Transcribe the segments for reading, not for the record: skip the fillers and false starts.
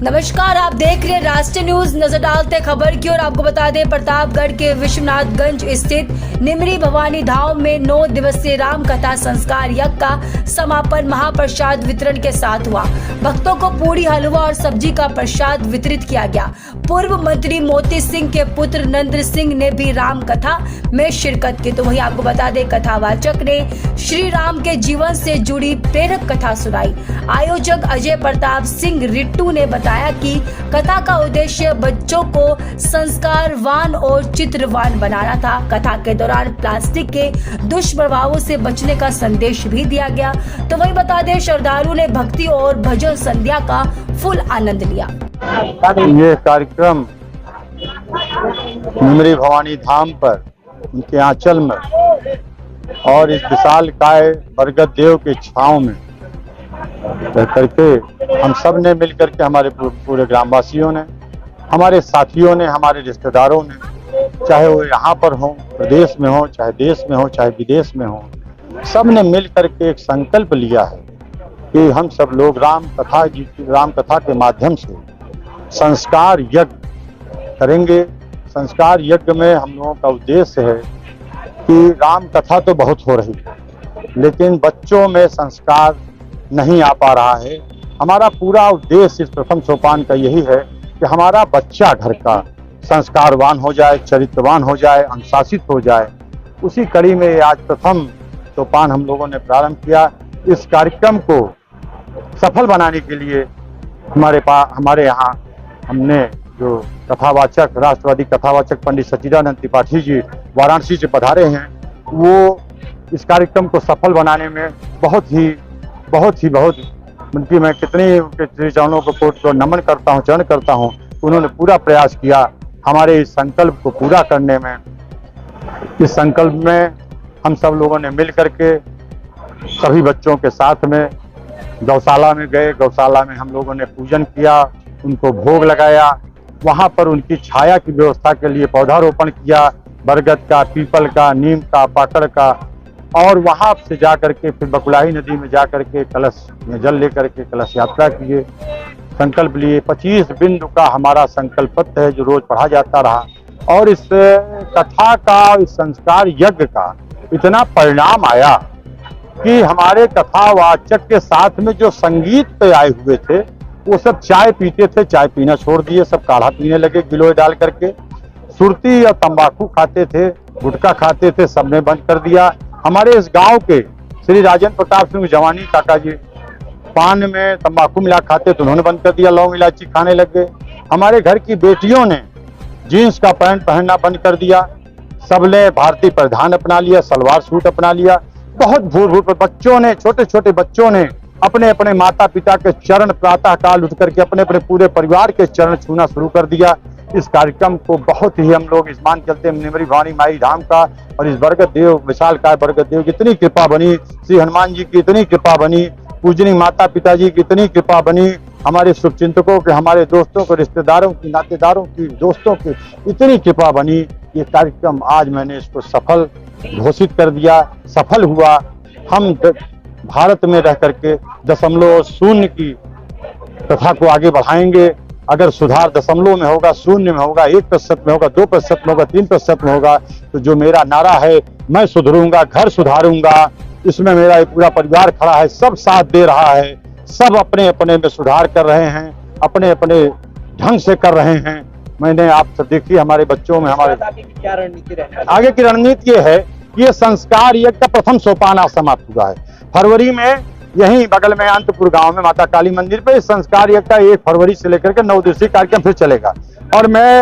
नमस्कार, आप देख रहे हैं राष्ट्रीय न्यूज। नजर डालते खबर की और आपको बता दें, प्रतापगढ़ के विश्वनाथगंज स्थित निमरी भवानी धाम में 9 दिवसीय राम कथा संस्कार यज्ञ का समापन महाप्रसाद वितरण के साथ हुआ। भक्तों को पूरी, हलवा और सब्जी का प्रसाद वितरित किया गया। पूर्व मंत्री मोती सिंह के पुत्र नंद्र सिंह ने भी राम कथा में शिरकत की। तो वही आपको बता दें, कथावाचक ने श्री राम के जीवन से जुड़ी प्रेरक कथा सुनाई। आयोजक अजय प्रताप सिंह रिट्टू ने बताया कि कथा का उद्देश्य बच्चों को संस्कारवान और चित्रवान बनाना था। कथा के दौरान प्लास्टिक के दुष्प्रभावों से बचने का संदेश भी दिया गया। तो वही बता दें, श्रद्धालु ने भक्ति और भजन संध्या का फुल आनंद लिया। ये कार्यक्रम निमरी भवानी धाम पर उनके आंचल में और इस विशाल काय बरगद देव के छांव में रह करके हम सब ने मिल करके, हमारे पूरे ग्रामवासियों ने, हमारे साथियों ने, हमारे रिश्तेदारों ने, चाहे वो यहाँ पर हो, प्रदेश में हो, चाहे देश में हो, चाहे विदेश में हो, सब ने मिल करके एक संकल्प लिया है कि हम सब लोग राम कथा के माध्यम से संस्कार यज्ञ करेंगे। संस्कार यज्ञ में हम लोगों का उद्देश्य है कि राम कथा तो बहुत हो रही है, लेकिन बच्चों में संस्कार नहीं आ पा रहा है। हमारा पूरा उद्देश्य इस प्रथम सोपान का यही है कि हमारा बच्चा घर का संस्कारवान हो जाए, चरित्रवान हो जाए, अनुशासित हो जाए। उसी कड़ी में आज प्रथम सोपान हम लोगों ने प्रारंभ किया। इस कार्यक्रम को सफल बनाने के लिए हमारे यहाँ हमने जो कथावाचक, राष्ट्रवादी कथावाचक पंडित सच्चिदानंद त्रिपाठी जी वाराणसी से पधारे हैं, वो इस कार्यक्रम को सफल बनाने में बहुत उनकी मैं कितनी चरणों को कोट को नमन करता हूँ, चरण करता हूँ। उन्होंने पूरा प्रयास किया हमारे इस संकल्प को पूरा करने में। इस संकल्प में हम सब लोगों ने मिल करके सभी बच्चों के साथ में गौशाला में गए। गौशाला में हम लोगों ने पूजन किया, उनको भोग लगाया। वहाँ पर उनकी छाया की व्यवस्था के लिए पौधारोपण किया, बरगद का, पीपल का, नीम का, पाकड़ का। और वहाँ से जा करके फिर बकुलाही नदी में जा करके कलश में जल लेकर के कलश यात्रा किए, संकल्प लिए। 25 बिंदु का हमारा संकल्प पत्र है जो रोज पढ़ा जाता रहा। और इस कथा का, इस संस्कार यज्ञ का इतना परिणाम आया कि हमारे कथावाचक के साथ में जो संगीत पे आए हुए थे, वो सब चाय पीते थे, चाय पीना छोड़ दिए, सब काढ़ा पीने लगे गिलोय डाल करके। सुरती और तंबाकू खाते थे, गुटखा खाते थे, सबने बंद कर दिया। हमारे इस गांव के श्री राजेंद्र प्रताप सिंह जवानी काका जी पान में तंबाकू मिला खाते तो उन्होंने बंद कर दिया, लौंग इलायची खाने लग गए। हमारे घर की बेटियों ने जीन्स का पैंट पहनना बंद कर दिया, सबने भारतीय परिधान अपना लिया, सलवार सूट अपना लिया। बहुत भूल पर बच्चों ने, छोटे छोटे बच्चों ने अपने अपने माता पिता के चरण प्रातः काल उठ करके अपने अपने पूरे परिवार के चरण छूना शुरू कर दिया। इस कार्यक्रम को बहुत ही हम लोग मान चलते हैं निमरी भवानी माई धाम का। और इस बरगद देव, विशाल काय बरगद देव की इतनी कृपा बनी, श्री हनुमान जी की इतनी कृपा बनी, पूजनी माता पिताजी की इतनी कृपा बनी, हमारे शुभचिंतकों के, हमारे दोस्तों के, रिश्तेदारों की, नातेदारों की, दोस्तों की इतनी कृपा बनी। ये कार्यक्रम आज मैंने इसको सफल घोषित कर दिया, सफल हुआ। हम भारत में रह करके 0.0 की कथा को आगे बढ़ाएंगे। अगर सुधार 0 में होगा, 0 में होगा, 1% में होगा, 2% में होगा, 3% में होगा, तो जो मेरा नारा है, मैं सुधरूंगा, घर सुधारूंगा, इसमें मेरा एक पूरा परिवार खड़ा है, सब साथ दे रहा है, सब अपने अपने में सुधार कर रहे हैं, अपने अपने ढंग से कर रहे हैं। मैंने आप सब देखिए हमारे बच्चों में, हमारे क्या रणनीति रहेगी? आगे की रणनीति ये है कि ये संस्कार यज्ञ का प्रथम सोपान आज समाप्त हुआ है। फरवरी में यहीं बगल में अंतपुर गांव में माता काली मंदिर पे इस संस्कार यज्ञ का 1 फरवरी से लेकर के 9 दिवसीय कार्यक्रम फिर चलेगा। और मैं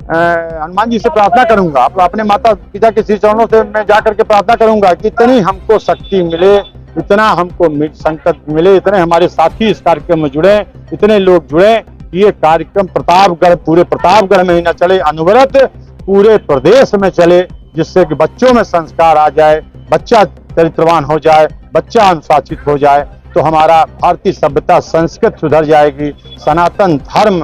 हनुमान जी से प्रार्थना करूंगा, अपने माता पिता के श्री चरणों से मैं जाकर के प्रार्थना करूंगा कि इतनी हमको शक्ति मिले, इतना हमको संकट मिले, इतने हमारे साथी इस कार्यक्रम में जुड़े, इतने लोग जुड़े, ये कार्यक्रम प्रतापगढ़, पूरे प्रतापगढ़ में ही न चले, अनवरत पूरे प्रदेश में चले, जिससे कि बच्चों में संस्कार आ जाए, बच्चा चरित्रवान हो जाए, बच्चा अनुशासित हो जाए, तो हमारा भारतीय सभ्यता, संस्कृत सुधर जाएगी, सनातन धर्म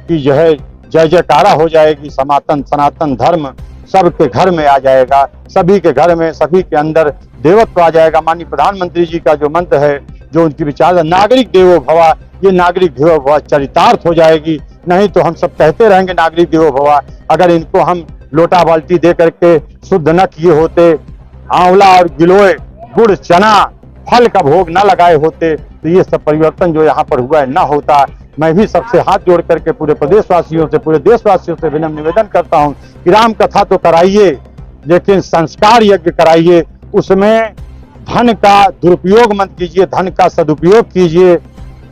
की जो है जय जयकारा हो जाएगी। सनातन धर्म सबके घर में आ जाएगा, सभी के घर में, सभी के अंदर देवत्व आ जाएगा। माननीय प्रधानमंत्री जी का जो मंत्र है, जो उनकी विचार, नागरिक देवो भव, ये नागरिक देवो भव चरितार्थ हो जाएगी। नहीं तो हम सब कहते रहेंगे नागरिक देवो भव। अगर इनको हम लोटा बाल्टी दे करके शुद्ध न किए होते, आंवला और गिलोय गुड़ चना फल का भोग न लगाए होते, तो ये सब परिवर्तन जो यहाँ पर हुआ है न होता। मैं भी सबसे हाथ जोड़ करके पूरे प्रदेशवासियों से, पूरे देशवासियों से विनम्र निवेदन करता हूँ कि राम कथा तो कराइए, लेकिन संस्कार यज्ञ कराइए। उसमें धन का दुरुपयोग मत कीजिए, धन का सदुपयोग कीजिए।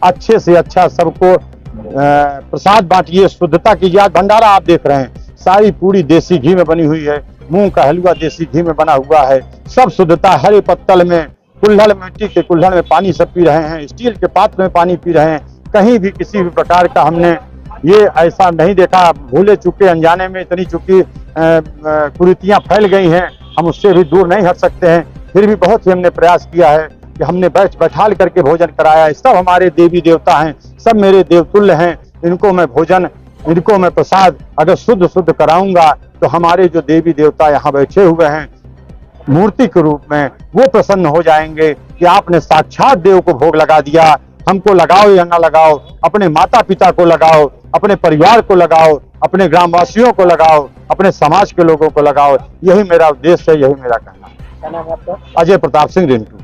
अच्छे से अच्छा सबको प्रसाद बांटिए, शुद्धता कीजिए। आज भंडारा आप देख रहे हैं, सारी पूरी देसी घी में बनी हुई है, मूंग का हलवा देसी घी में बना हुआ है, सब शुद्धता। हरे पत्तल में, कुल्हड़ मिट्टी के कुल्हड़ में पानी सब पी रहे हैं, स्टील के पात्र में पानी पी रहे हैं। कहीं भी किसी भी प्रकार का हमने ये ऐसा नहीं देखा। भूले चुके अनजाने में इतनी चुकी कुरीतियां फैल गई हैं, हम उससे भी दूर नहीं हट सकते हैं। फिर भी बहुत ही हमने प्रयास किया है कि हमने बैठाल करके भोजन कराया है। सब हमारे देवी देवता हैं, सब मेरे देवतुल्य हैं। इनको मैं भोजन, इनको मैं प्रसाद अगर शुद्ध कराऊंगा तो हमारे जो देवी देवता यहाँ बैठे हुए हैं मूर्ति के रूप में, वो प्रसन्न हो जाएंगे कि आपने साक्षात देव को भोग लगा दिया। हमको लगाओ या ना लगाओ, अपने माता पिता को लगाओ, अपने परिवार को लगाओ, अपने ग्रामवासियों को लगाओ, अपने समाज के लोगों को लगाओ। यही मेरा उद्देश्य है, यही मेरा कहना है। क्या नाम है आपका? अजय प्रताप सिंह रिंटू।